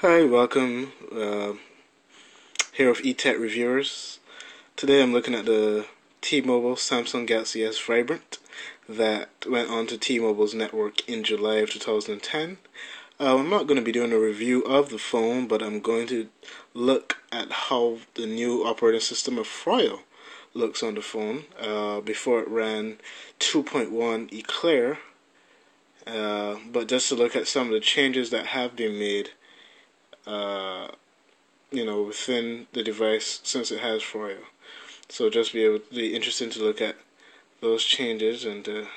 Hi, welcome here with eTech Reviewers. Today I'm looking at the T-Mobile Samsung Galaxy S Vibrant that went onto T-Mobile's network in July of 2010. I'm not going to be doing a review of the phone, but I'm going to look at how the new operating system of Froyo looks on the phone before it ran 2.1 Eclair, but just to look at some of the changes that have been made uh, within the device since it has Froyo. So just be interesting to look at those changes and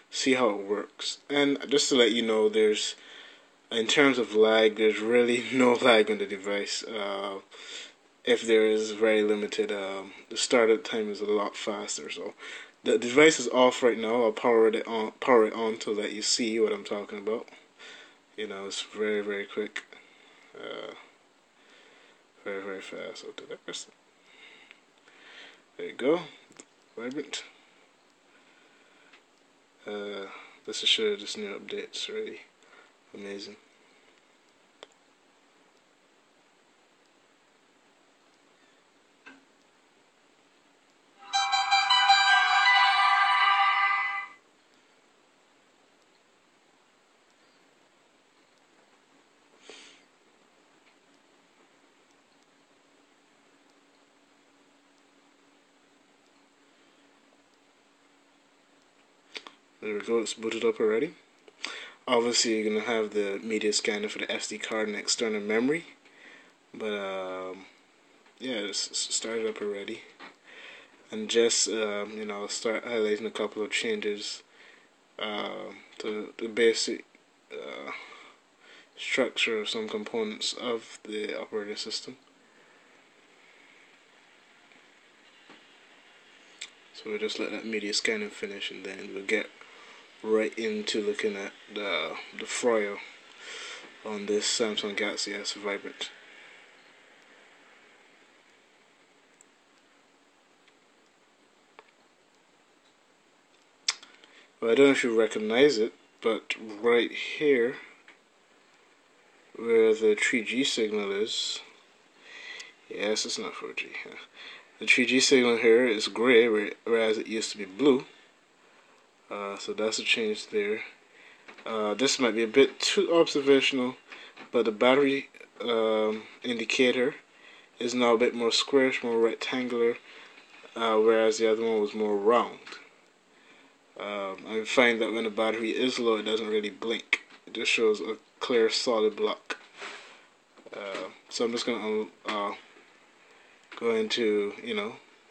see how it works. And just to let you know, in terms of lag, there's really no lag on the device. If there is, very limited. The startup time is a lot faster. So the device is off right now. I'll power it on to let you see what I'm talking about. It's very, very quick. Very, very fast. I'll do that first. There you go. Vibrant. This is sure this new update. It's really amazing. There we go, it's booted up already. Obviously, you're going to have the media scanner for the SD card and external memory. But, yeah, it's started up already. And just, I'll start highlighting a couple of changes to the basic structure of some components of the operating system. So we'll just let that media scanning finish, and then we'll get right into looking at the Froyo on this Samsung Galaxy S Vibrant. Well, I don't know if you recognize it, but right here, where the 3G signal is, yes, it's not 4G. The 3G signal here is gray, whereas it used to be blue. So that's a change there. This might be a bit too observational, but the battery indicator is now a bit more squarish, more rectangular, whereas the other one was more round. I find that when the battery is low, it doesn't really blink. It just shows a clear, solid block. So I'm just going to go into,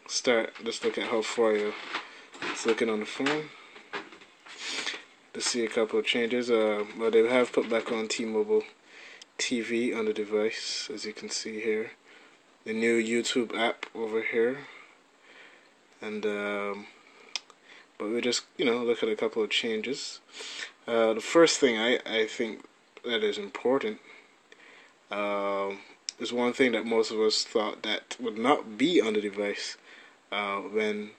let's look at how Froyo is looking on the phone. To see a couple of changes. Well, they have put back on T-Mobile TV on the device, as you can see here. The new YouTube app over here. And, but we just, look at a couple of changes. The first thing I think that is important is one thing that most of us thought that would not be on the device when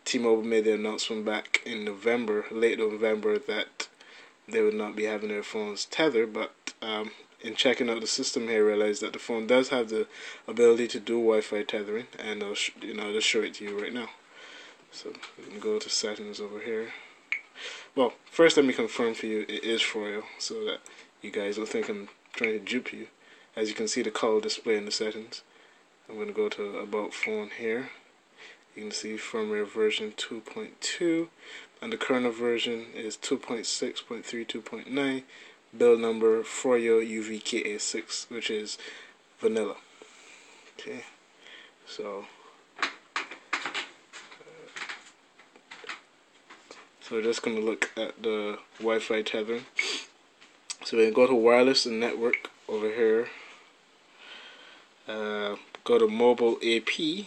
T-Mobile made the announcement back in November, late November, that they would not be having their phones tethered. But in checking out the system here, I realized that the phone does have the ability to do Wi-Fi tethering, and I'll just show it to you right now. So we can go to settings over here. Well, first let me confirm for you it is Froyo, so that you guys don't think I'm trying to dupe you. As you can see the color display in the settings. I'm going to go to About Phone here. You can see firmware version 2.2, and the kernel version is 2.6.32.9. Build number Froyo UVKA6, which is vanilla. Okay, so we're just going to look at the Wi-Fi tethering. So we can go to wireless and network over here. Go to mobile AP.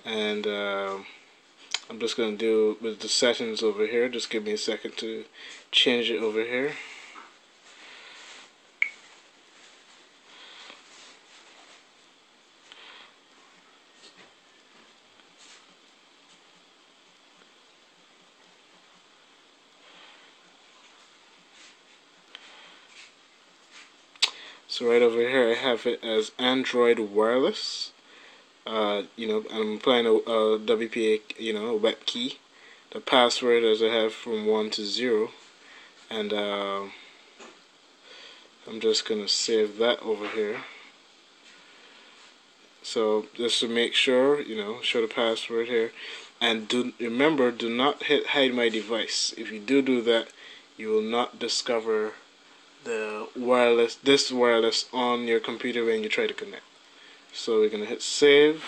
And I'm just going to do with the settings over here. Just give me a second to change it over here. So right over here I have it as Android Wireless. I'm applying a WPA, a web key. The password as I have from 1 to 0, and I'm just gonna save that over here. So just to make sure, show the password here, and remember, do not hit hide my device. If you do that, you will not discover this wireless on your computer when you try to connect. So we're gonna hit save,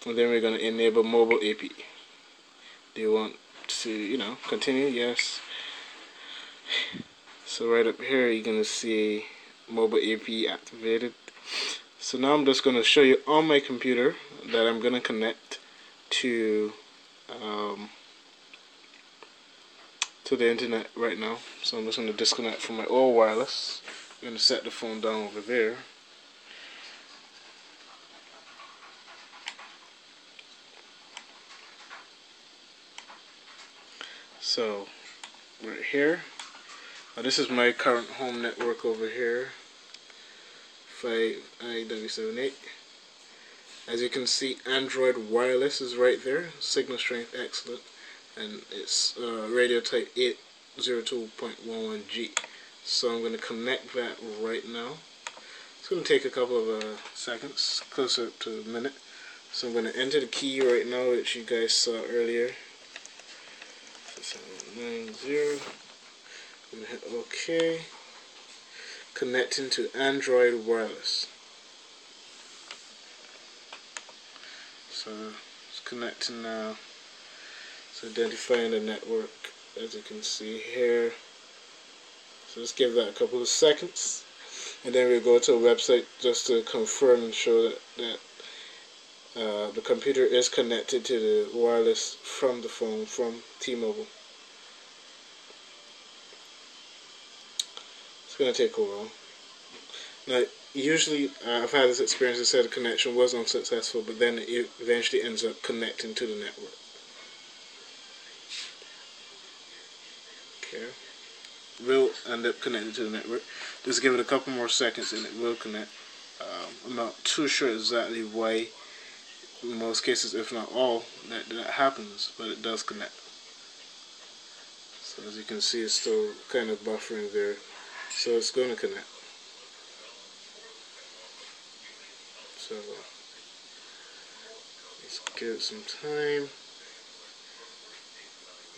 and then we're gonna enable mobile AP. Do you want to, continue? Yes. So right up here, you're gonna see mobile AP activated. So now I'm just gonna show you on my computer that I'm gonna connect to the internet right now. So I'm just gonna disconnect from my old wireless. I'm gonna set the phone down over there. So right here, this is my current home network over here, 5IW78. As you can see, Android Wireless is right there, signal strength excellent, and it's radio type 802.11G. So I'm going to connect that right now. It's going to take a couple of seconds, closer to a minute. So I'm going to enter the key right now, which you guys saw earlier. 790. I'm going to hit OK. Connecting to Android Wireless. So it's connecting now. It's identifying the network, as you can see here. So let's give that a couple of seconds, and then we'll go to a website just to confirm and show that the computer is connected to the wireless from the phone from T-Mobile. It's going to take a while. Now, usually I've had this experience that said the connection was unsuccessful, but then it eventually ends up connecting to the network. Okay. Will end up connecting to the network. Just give it a couple more seconds and it will connect. I'm not too sure exactly why, in most cases, if not all, that happens, but it does connect. So as you can see, it's still kind of buffering there, so it's going to connect. So let's give it some time.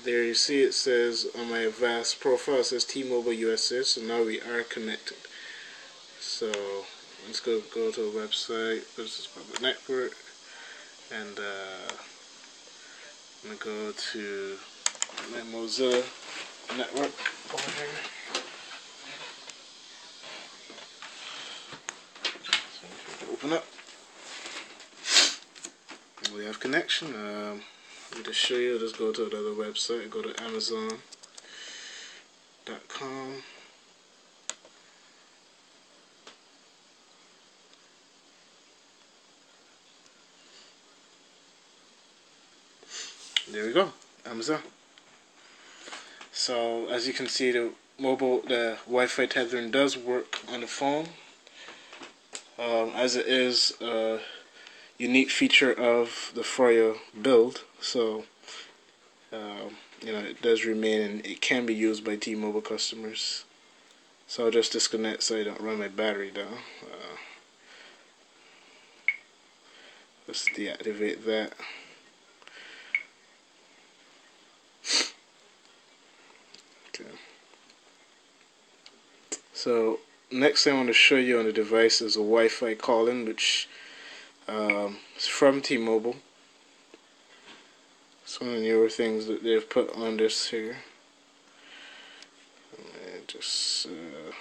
There you see it says on my advanced profile, it says T-Mobile USA, so now we are connected. So let's go to a website, this is public network, and I'm going to go to my Mozilla network over here. So open up. We have connection. To show you, just go to another website, go to Amazon.com. There we go, Amazon. So as you can see, the Wi-Fi tethering does work on the phone, as it is a unique feature of the Froyo build. So it does remain, and it can be used by T-Mobile customers. So I'll just disconnect so I don't run my battery down. Let's deactivate that. Okay. So next thing I want to show you on the device is a Wi-Fi calling, which is from T-Mobile. It's one of the newer things that they've put on this here. And just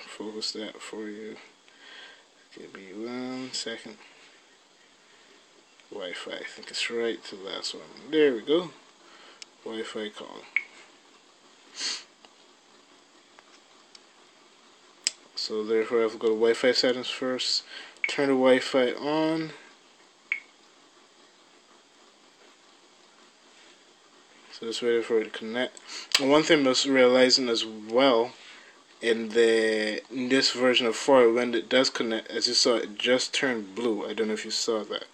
focus that for you. Give me 1 second. Wi-Fi, I think it's right to the last one. There we go. Wi-Fi calling. So therefore I have to go to Wi-Fi settings first. Turn the Wi-Fi on. So just waiting for it to connect. And one thing I'm realizing as well in this version of Froyo, when it does connect, as you saw, it just turned blue. I don't know if you saw that.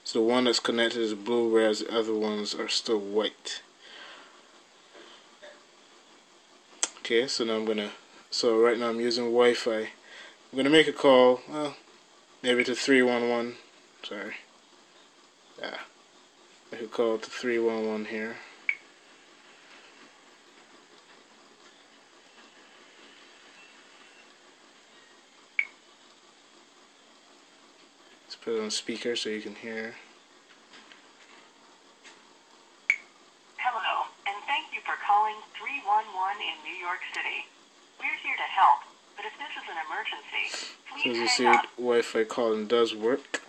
So the one that's connected is blue, whereas the other ones are still white. Okay, so now right now I'm using Wi-Fi. I'm gonna make a call, well, maybe to 311. Sorry. Yeah. Make a call to 311 here. Let's put it on speaker so you can hear. Hello, and thank you for calling 311 in New York City. We're here to help, but if this is an emergency, So as please you see, hang up. Wi-Fi calling does work.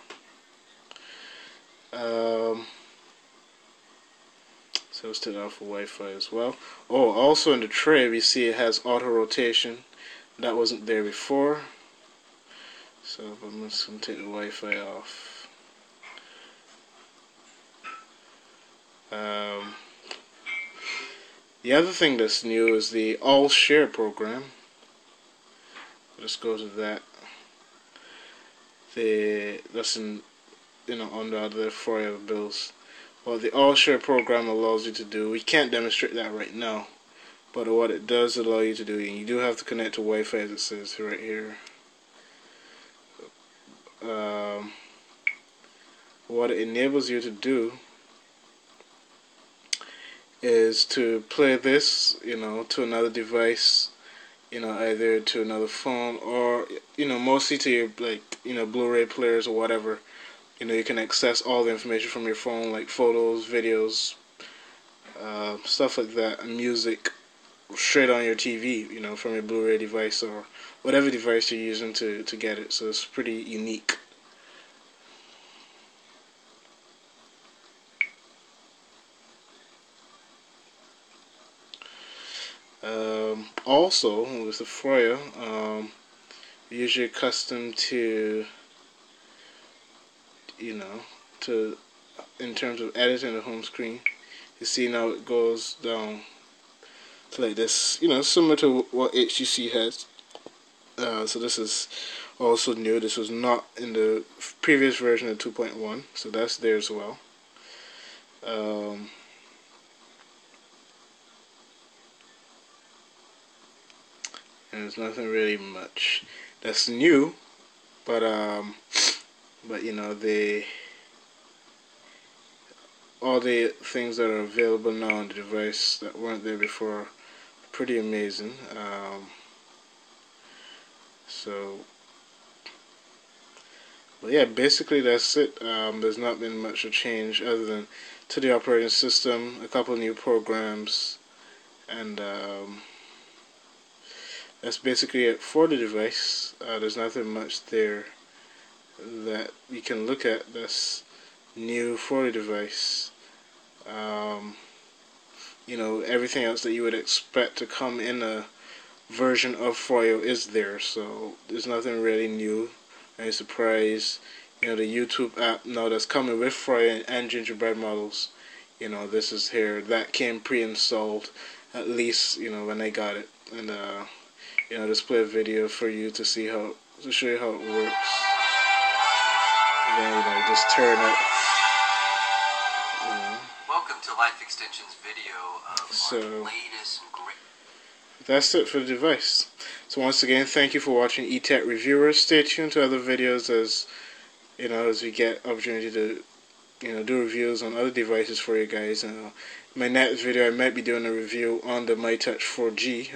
So let's turn off for Wi-Fi as well. Oh, also in the tray we see it has auto rotation. That wasn't there before. So I'm just going to take the Wi-Fi off. The other thing that's new is the All Share program. Let's go to that. That's in, on the other Froyo bills. What the All Share program allows you to do, we can't demonstrate that right now, but what it does allow you to do, and you do have to connect to Wi-Fi as it says right here. What it enables you to do is to play this, to another device, either to another phone or, mostly to your, Blu-ray players or whatever. You can access all the information from your phone, like photos, videos, stuff like that, and music, straight on your TV, from your Blu-ray device or whatever device you're using to get it. So it's pretty unique. Also, with the Froyo, usually accustomed to, in terms of editing the home screen, you see now it goes down to like this, similar to what HTC has. So this is also new. This was not in the previous version of 2.1, so that's there as well. And there's nothing really much that's new, but all the things that are available now on the device that weren't there before are pretty amazing. But yeah, basically that's it. There's not been much of a change other than to the operating system, a couple of new programs, and that's basically it for the device. There's nothing much there that you can look at that's new for the device. Everything else that you would expect to come in a version of Froyo is there, so there's nothing really new. Any surprise. The YouTube app now that's coming with Froyo and Gingerbread models, this is here. That came pre-installed, at least, when I got it. And just play a video for you to show you how it works. And then, just turn it. Welcome to Life Extension's video of our latest great. That's it for the device. So once again, thank you for watching eTech Reviewers. Stay tuned to other videos as we get opportunity to do reviews on other devices for you guys. My next video I might be doing a review on the MyTouch 4G.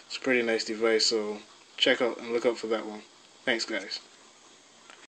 It's a pretty nice device, so check out and look out for that one. Thanks guys.